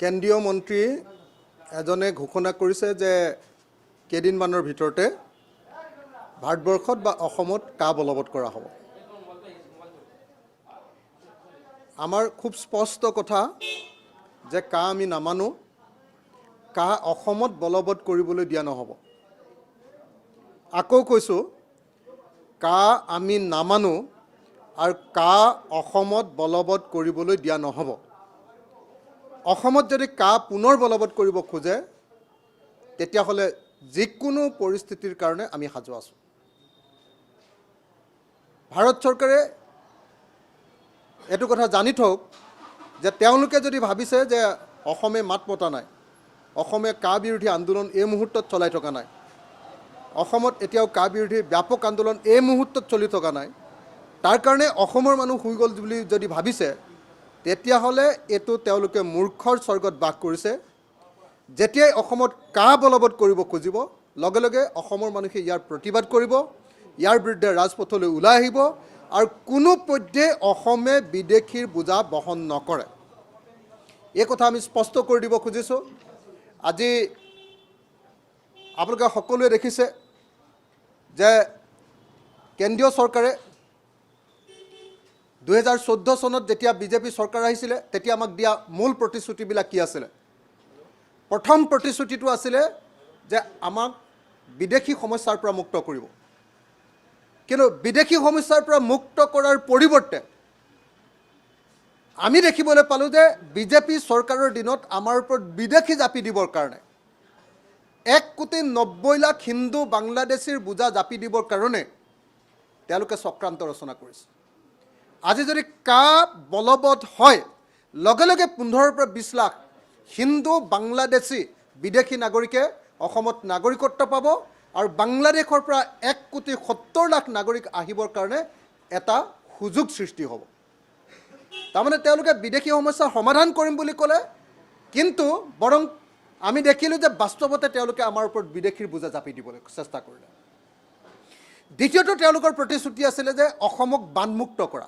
কেন্দ্ৰীয় মন্ত্ৰী এজনে ঘোষণা কৰিছে যে কেইদিনমানৰ ভিতৰতে ভাৰতবৰ্ষত বা অসমত কা বলবৎ কৰা হ'ব। আমাৰ খুব স্পষ্ট কথা যে কা আমি নামানো, কা অসমত বলবৎ কৰিবলৈ দিয়া নহ'ব। আকৌ কৈছোঁ, কা আমি নামানো আৰু কা অসমত বলবৎ কৰিবলৈ দিয়া নহ'ব। অসমত যদি কা পুনৰ বলবৎ কৰিব খোজে তেতিয়াহ'লে যিকোনো পৰিস্থিতিৰ কাৰণে আমি সাজু আছোঁ। ভাৰত চৰকাৰে এইটো কথা জানি থওক যে তেওঁলোকে যদি ভাবিছে যে অসমে মাত মতা নাই, অসমে কা বিৰোধী আন্দোলন এই মুহূৰ্তত চলাই থকা নাই, অসমত এতিয়াও কা বিৰোধী ব্যাপক আন্দোলন এই মুহূৰ্তত চলি থকা নাই, তাৰ কাৰণে অসমৰ মানুহ শুই গ'ল বুলি যদি ভাবিছে তেতিয়াহ'লে এইটো তেওঁলোকে মূৰ্খৰ স্বৰ্গত বাস কৰিছে। যেতিয়াই অসমত কা বলবৎ কৰিব খুজিব লগে লগে অসমৰ মানুহে ইয়াৰ প্ৰতিবাদ কৰিব, ইয়াৰ বিৰুদ্ধে ৰাজপথলৈ ওলাই আহিব আৰু কোনোপধ্যে অসমে বিদেশীৰ বোজা বহন নকৰে। এই কথা আমি স্পষ্ট কৰি দিব খুজিছোঁ। আজি আপোনালোকে সকলোৱে দেখিছে যে কেন্দ্ৰীয় চৰকাৰে 2014 চনত যেতিয়া বিজেপি চৰকাৰ আহিছিলে তেতিয়া আমাক দিয়া মূল প্ৰতিশ্ৰুতিবিলাক কি আছিলে? প্ৰথম প্ৰতিশ্ৰুতিটো আছিলে যে আমাক বিদেশী সমস্যাৰ পৰা মুক্ত কৰিব। কিন্তু বিদেশী সমস্যাৰ পৰা মুক্ত কৰাৰ পৰিৱৰ্তে আমি দেখিবলৈ পালোঁ যে বিজেপি চৰকাৰৰ দিনত আমাৰ ওপৰত বিদেশী জাপি দিবৰ কাৰণে 1,90,00,000 হিন্দু বাংলাদেশীৰ বোজা জাপি দিবৰ কাৰণে তেওঁলোকে চক্ৰান্ত ৰচনা কৰিছে। আজি যদি কা বলবৎ হয় লগে লগে 15 পৰা 20 লাখ হিন্দু বাংলাদেশী বিদেশী নাগৰিকে অসমত নাগৰিকত্ব পাব আৰু বাংলাদেশৰ পৰা 1,70,00,000 নাগৰিক আহিবৰ কাৰণে এটা সুযোগ সৃষ্টি হ'ব। তাৰমানে তেওঁলোকে বিদেশী সমস্যা সমাধান কৰিম বুলি ক'লে, কিন্তু বৰং আমি দেখিলোঁ যে বাস্তৱতে তেওঁলোকে আমাৰ ওপৰত বিদেশীৰ বোজা জাপি দিবলৈ চেষ্টা কৰিলে। দ্বিতীয়টো তেওঁলোকৰ প্ৰতিশ্ৰুতি আছিলে যে অসমক বানমুক্ত কৰা।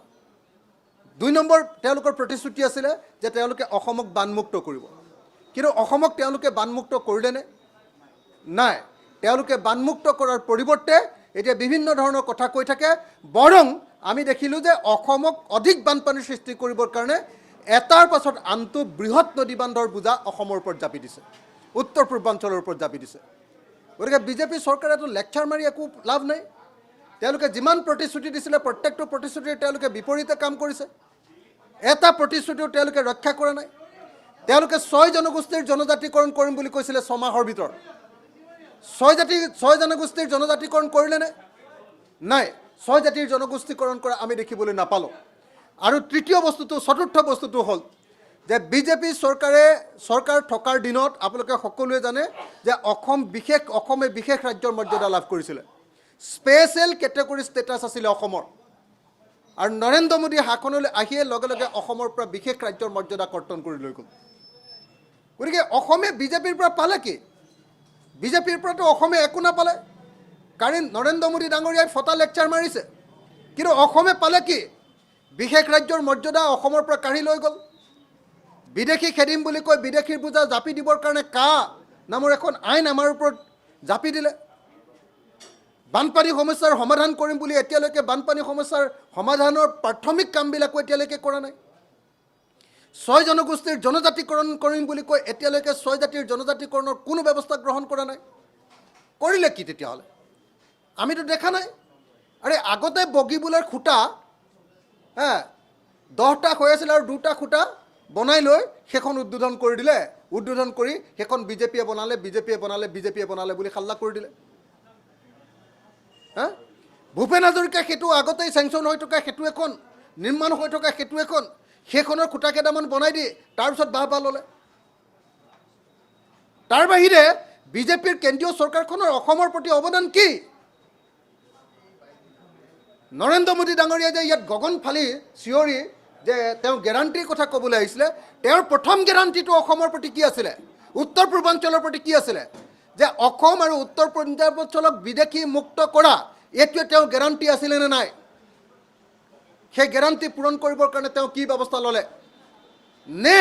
2 নম্বৰ তেওঁলোকৰ প্ৰতিশ্ৰুতি আছিলে যে তেওঁলোকে অসমক বানমুক্ত কৰিব। কিন্তু অসমক তেওঁলোকে বানমুক্ত কৰিলেনে? নাই। তেওঁলোকে বানমুক্ত কৰাৰ পৰিৱৰ্তে এতিয়া বিভিন্ন ধৰণৰ কথা কৈ থাকে। বৰং আমি দেখিলোঁ যে অসমক অধিক বানপানীৰ সৃষ্টি কৰিবৰ কাৰণে এটাৰ পাছত আনটো বৃহৎ নদী বান্ধৰ বোজা অসমৰ ওপৰত জাপি দিছে, উত্তৰ পূৰ্বাঞ্চলৰ ওপৰত জাপি দিছে। গতিকে বিজেপি চৰকাৰেতো লেকচাৰ মাৰি একো লাভ নাই। তেওঁলোকে যিমান প্ৰতিশ্ৰুতি দিছিলে প্ৰত্যেকটো প্ৰতিশ্ৰুতিৰ তেওঁলোকে বিপৰীতে কাম কৰিছে। এটা প্ৰতিশ্ৰুতিও তেওঁলোকে ৰক্ষা কৰা নাই। তেওঁলোকে 6 জনগোষ্ঠীৰ জনজাতিকৰণ কৰিম বুলি কৈছিলে 6 মাহৰ ভিতৰত। 6 জনগোষ্ঠীৰ জনজাতিকৰণ কৰিলেনে? নাই। 6 জাতিৰ জনগোষ্ঠীকৰণ কৰা আমি দেখিবলৈ নাপালোঁ। আৰু চতুৰ্থ বস্তুটো হ'ল যে বিজেপি চৰকাৰ থকাৰ দিনত আপোনালোকে সকলোৱে জানে যে অসমে বিশেষ ৰাজ্যৰ মৰ্যাদা লাভ কৰিছিলে। স্পেচিয়েল কেটেগৰী ষ্টেটাছ আছিলে অসমৰ। আৰু নৰেন্দ্ৰ মোদী শাসনলৈ আহিয়ে লগে লগে অসমৰ পৰা বিশেষ ৰাজ্যৰ মৰ্যাদা কৰ্তন কৰি লৈ গ'ল। গতিকে অসমে বিজেপিৰ পৰা পালে কি? বিজেপিৰ পৰাতো অসমে একো নাপালে। কাৰণ নৰেন্দ্ৰ মোদী ডাঙৰীয়াই ফটা লেকচাৰ মাৰিছে, কিন্তু অসমে পালে কি? বিশেষ ৰাজ্যৰ মৰ্যাদা অসমৰ পৰা কাঢ়ি লৈ গ'ল। বিদেশী খেদিম বুলি কৈ বিদেশীৰ বোজা জাপি দিবৰ কাৰণে কা নামৰ এখন আইন আমাৰ ওপৰত জাপি দিলে। বানপানী সমস্যাৰ সমাধান কৰিম বুলি এতিয়ালৈকে বানপানী সমস্যাৰ সমাধানৰ প্ৰাথমিক কামবিলাকো এতিয়ালৈকে কৰা নাই। 6 জনগোষ্ঠীৰ জনজাতিকৰণ কৰিম বুলি কৈ এতিয়ালৈকে 6 জাতিৰ জনজাতিকৰণৰ কোনো ব্যৱস্থা গ্ৰহণ কৰা নাই। কৰিলে কি তেতিয়াহ'লে? আমিতো দেখা নাই। আৰে আগতে বগীবোলৰ খুঁটা 10টা হৈ আছিল আৰু 2টা খুঁটা বনাই লৈ সেইখন উদ্বোধন কৰি দিলে। উদ্বোধন কৰি সেইখন বিজেপিয়ে বনালে বুলি হাল্লা কৰি দিলে। ভূপেন হাজৰিকা সেতু আগতেই চেংচন হৈ থকা সেতু এখন, নিৰ্মাণ হৈ থকা সেতু এখন, সেইখনৰ খুঁটা কেইটামান বনাই দি তাৰপিছত বাহ ল'লে। তাৰ বাহিৰে বিজেপিৰ কেন্দ্ৰীয় চৰকাৰখনৰ অসমৰ প্ৰতি অৱদান কি? নৰেন্দ্ৰ মোদী ডাঙৰীয়াই যে ইয়াত গগন ফালি চিঞৰি যে তেওঁ গেৰাণ্টিৰ কথা ক'বলৈ আহিছিলে, তেওঁৰ প্ৰথম গেৰাণ্টিটো অসমৰ প্ৰতি কি আছিলে? উত্তৰ পূৰ্বাঞ্চলৰ প্ৰতি কি আছিলে? যে অসম আৰু উত্তৰ পূৰ্বাঞ্চলক বিদেশী মুক্ত কৰা, এইটোৱে তেওঁৰ গেৰাণ্টি আছিলে নে নাই? সেই গেৰাণ্টি পূৰণ কৰিবৰ কাৰণে তেওঁ কি ব্যৱস্থা ল'লে? নে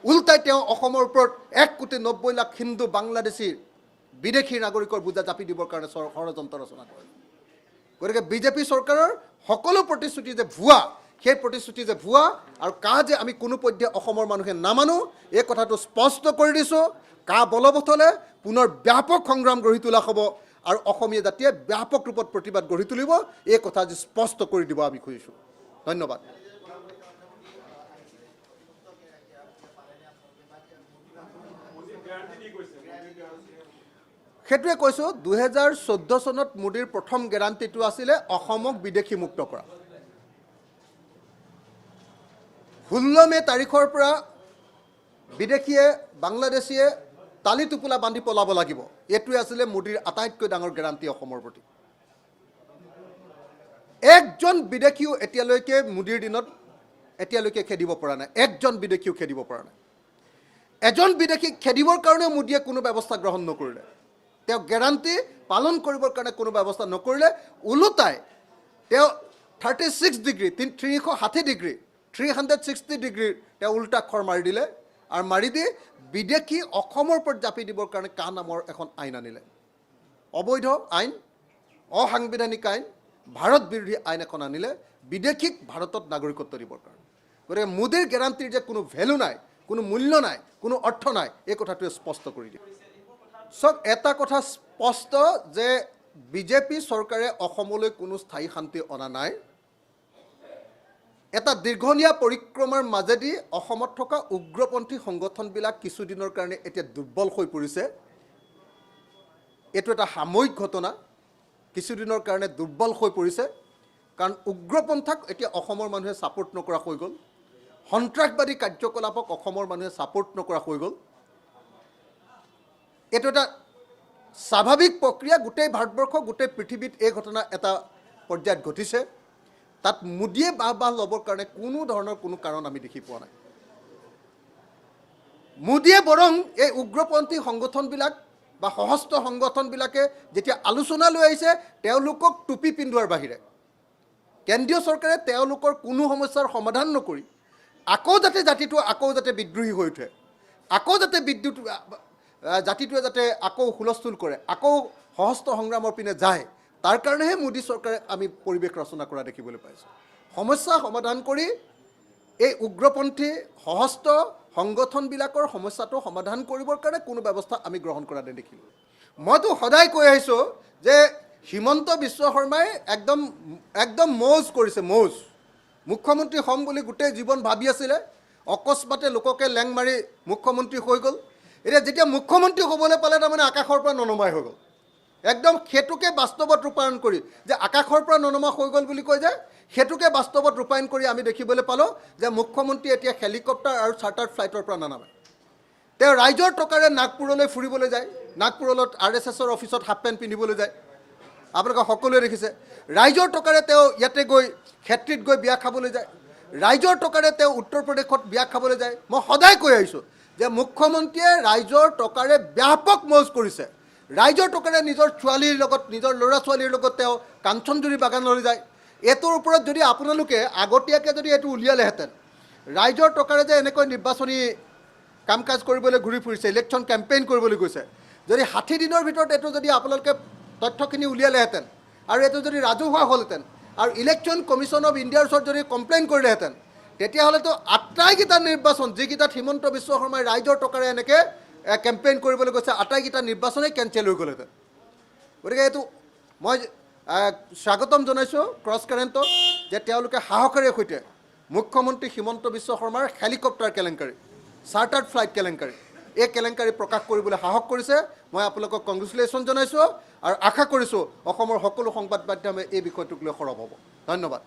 উল্টাই তেওঁ অসমৰ ওপৰত 1,90,00,000 হিন্দু বাংলাদেশী বিদেশী নাগৰিকৰ বোজা জাপি দিবৰ কাৰণে ষড়যন্ত্ৰ ৰচনা কৰে। গতিকে বিজেপি চৰকাৰৰ সকলো প্ৰতিশ্ৰুতি যে ভুৱা, সেই প্ৰতিশ্ৰুতি যে ভুৱা আৰু কা যে আমি কোনোপধ্যে অসমৰ মানুহে নামানো, এই কথাটো স্পষ্ট কৰি দিছোঁ। কা বলবৎ হ'লে পুনৰ ব্যাপক সংগ্ৰাম গঢ়ি তোলা হ'ব আৰু অসমীয়া জাতিয়ে ব্যাপক ৰূপত প্ৰতিবাদ গঢ়ি তুলিব, এই কথা আজি স্পষ্ট কৰি দিব আমি খুজিছোঁ। ধন্যবাদ। সেইটোৱে কৈছোঁ, 2014 চনত মোদীৰ প্ৰথম গেৰাণ্টিটো আছিলে অসমক বিদেশী মুক্ত কৰা। 16 মে' তাৰিখৰ পৰা বিদেশীয়ে বাংলাদেশীয়ে তালি টোপোলা বান্ধি পলাব লাগিব, এইটোৱে আছিলে মোদীৰ আটাইতকৈ ডাঙৰ গেৰাণ্টি অসমৰ প্ৰতি। একজন বিদেশীও এতিয়ালৈকে মোদীৰ দিনত এতিয়ালৈকে খেদিব পৰা নাই, একজন বিদেশীও খেদিব পৰা নাই। এজন বিদেশীক খেদিবৰ কাৰণেও মোদীয়ে কোনো ব্যৱস্থা গ্ৰহণ নকৰিলে, তেওঁ গেৰাণ্টি পালন কৰিবৰ কাৰণে কোনো ব্যৱস্থা নকৰিলে। ওলোটাই তেওঁ 36 ডিগ্ৰী 360 ডিগ্ৰী 360 ডিগ্ৰীৰ তেওঁ উল্টা খৰ মাৰি দিলে আৰু মাৰি দি বিদেশী অসমৰ ওপৰত জাপি দিবৰ কাৰণে কা নামৰ এখন আইন আনিলে। অবৈধ আইন, অসাংবিধানিক আইন, ভাৰত বিৰোধী আইন এখন আনিলে বিদেশীক ভাৰতত নাগৰিকত্ব দিবৰ কাৰণে। গতিকে মোদীৰ গেৰাণ্টিৰ যে কোনো ভেলু নাই, কোনো মূল্য নাই, কোনো অৰ্থ নাই, এই কথাটোৱে স্পষ্ট কৰি দিয়ে। চব এটা কথা স্পষ্ট যে বিজেপি চৰকাৰে অসমলৈ কোনো স্থায়ী শান্তি অনা নাই। এটা দীৰ্ঘনীয়া পৰিক্ৰমাৰ মাজেদি অসমত থকা উগ্ৰপন্থী সংগঠনবিলাক কিছুদিনৰ কাৰণে এতিয়া দুৰ্বল হৈ পৰিছে। এইটো এটা সাময়িক ঘটনা, কিছুদিনৰ কাৰণে দুৰ্বল হৈ পৰিছে, কাৰণ উগ্ৰপন্থাক এতিয়া অসমৰ মানুহে ছাপোৰ্ট নকৰা হৈ গ'ল, সন্ত্ৰাসবাদী কাৰ্যকলাপক অসমৰ মানুহে ছাপোৰ্ট নকৰা হৈ গ'ল। এইটো এটা স্বাভাৱিক প্ৰক্ৰিয়া, গোটেই ভাৰতবৰ্ষ গোটেই পৃথিৱীত এই ঘটনা এটা পৰ্যায়ত ঘটিছে। তাত মোদীয়ে বাহ ল'বৰ কাৰণে কোনো ধৰণৰ কোনো কাৰণ আমি দেখি পোৱা নাই। মোদীয়ে বৰং এই উগ্ৰপন্থী সংগঠনবিলাক বা সশস্ত্ৰ সংগঠনবিলাকে যেতিয়া আলোচনা লৈ আহিছে, তেওঁলোকক টুপি পিন্ধোৱাৰ বাহিৰে কেন্দ্ৰীয় চৰকাৰে তেওঁলোকৰ কোনো সমস্যাৰ সমাধান নকৰি আকৌ যাতে বিদ্ৰোহী হৈ উঠে, আকৌ যাতে জাতিটোৱে যাতে আকৌ হুলস্থুল কৰে, আকৌ সশস্ত্ৰ সংগ্ৰামৰ পিনে যায়, তাৰ কাৰণেহে মোদী চৰকাৰে আমি পৰিৱেশ ৰচনা কৰা দেখিবলৈ পাইছোঁ। সমস্যা সমাধান কৰি এই উগ্ৰপন্থী সশস্ত্ৰ সংগঠনবিলাকৰ সমস্যাটো সমাধান কৰিবৰ কাৰণে কোনো ব্যৱস্থা আমি গ্ৰহণ কৰা নেদেখিলোঁ। মইতো সদায় কৈ আহিছোঁ যে হিমন্ত বিশ্ব শৰ্মাই একদম মৌজ কৰিছে, মৌজ। মুখ্যমন্ত্ৰী হ'ম বুলি গোটেই জীৱন ভাবি আছিলে, অকস্মাতে লোককে লেং মাৰি মুখ্যমন্ত্ৰী হৈ গ'ল। এতিয়া যেতিয়া মুখ্যমন্ত্ৰী হ'বলৈ পালে তাৰমানে আকাশৰ পৰা ননমাই হৈ গ'ল। একদম সেইটোকে বাস্তৱত ৰূপায়ণ কৰি, যে আকাশৰ পৰা ননমা হৈ গ'ল বুলি কয় যে, সেইটোকে বাস্তৱত ৰূপায়ণ কৰি আমি দেখিবলৈ পালোঁ যে মুখ্যমন্ত্ৰী এতিয়া হেলিকপ্টাৰ আৰু চাৰ্টাৰ্ড ফ্লাইটৰ পৰা নানামে। তেওঁ ৰাইজৰ টকাৰে নাগপুৰলৈ ফুৰিবলৈ যায়, নাগপুৰত RSSৰ অফিচত হাফ পেণ্ট পিন্ধিবলৈ যায়, আপোনালোকে সকলোৱে দেখিছে। ৰাইজৰ টকাৰে তেওঁ ইয়াতে গৈ ক্ষেত্ৰীত গৈ বিয়া খাবলৈ যায়, ৰাইজৰ টকাৰে তেওঁ উত্তৰ প্ৰদেশত বিয়া খাবলৈ যায়। মই সদায় কৈ আহিছোঁ যে মুখ্যমন্ত্ৰীয়ে ৰাইজৰ টকাৰে ব্যাপক মৌজ কৰিছে। ৰাইজৰ টকাৰে নিজৰ ছোৱালীৰ লগত, নিজৰ ল'ৰা ছোৱালীৰ লগত তেওঁ কাঞ্চনজুৰি বাগানলৈ যায়। এইটোৰ ওপৰত যদি আপোনালোকে আগতীয়াকৈ যদি এইটো উলিয়ালেহেঁতেন, ৰাইজৰ টকাৰে যে এনেকৈ নিৰ্বাচনী কাম কাজ কৰিবলৈ ঘূৰি ফুৰিছে, ইলেকশ্যন কেম্পেইন কৰিবলৈ গৈছে, যদি 60 দিনৰ ভিতৰত এইটো যদি আপোনালোকে তথ্যখিনি উলিয়ালেহেঁতেন আৰু এইটো যদি ৰাজহুৱা হ'লহেঁতেন আৰু ইলেকশ্যন কমিশ্যন অফ ইণ্ডিয়াৰ ওচৰত যদি কমপ্লেইন কৰিলেহেঁতেন, তেতিয়াহ'লেতো আটাইকেইটা নিৰ্বাচন, যিকেইটাত হিমন্ত বিশ্ব শৰ্মাই ৰাইজৰ টকাৰে এনেকৈ কেম্পেইন কৰিবলৈ গৈছে, আটাইকেইটা নিৰ্বাচনেই কেঞ্চেল হৈ গ'লহেঁতেন। গতিকে এইটো মই স্বাগতম জনাইছোঁ ক্ৰছ কাৰেণ্টক, যে তেওঁলোকে সাহসেৰে সৈতে মুখ্যমন্ত্ৰী হিমন্ত বিশ্ব শৰ্মাৰ হেলিকপ্টাৰ কেলেংকাৰী, চাৰ্টাৰ্ড ফ্লাইট কেলেংকাৰী, এই কেলেংকাৰী প্ৰকাশ কৰিবলৈ সাহস কৰিছে। মই আপোনালোকক কংগ্ৰেচুলেশ্যন জনাইছোঁ আৰু আশা কৰিছোঁ অসমৰ সকলো সংবাদ মাধ্যমে এই বিষয়টোক লৈ সৰব হ'ব। ধন্যবাদ।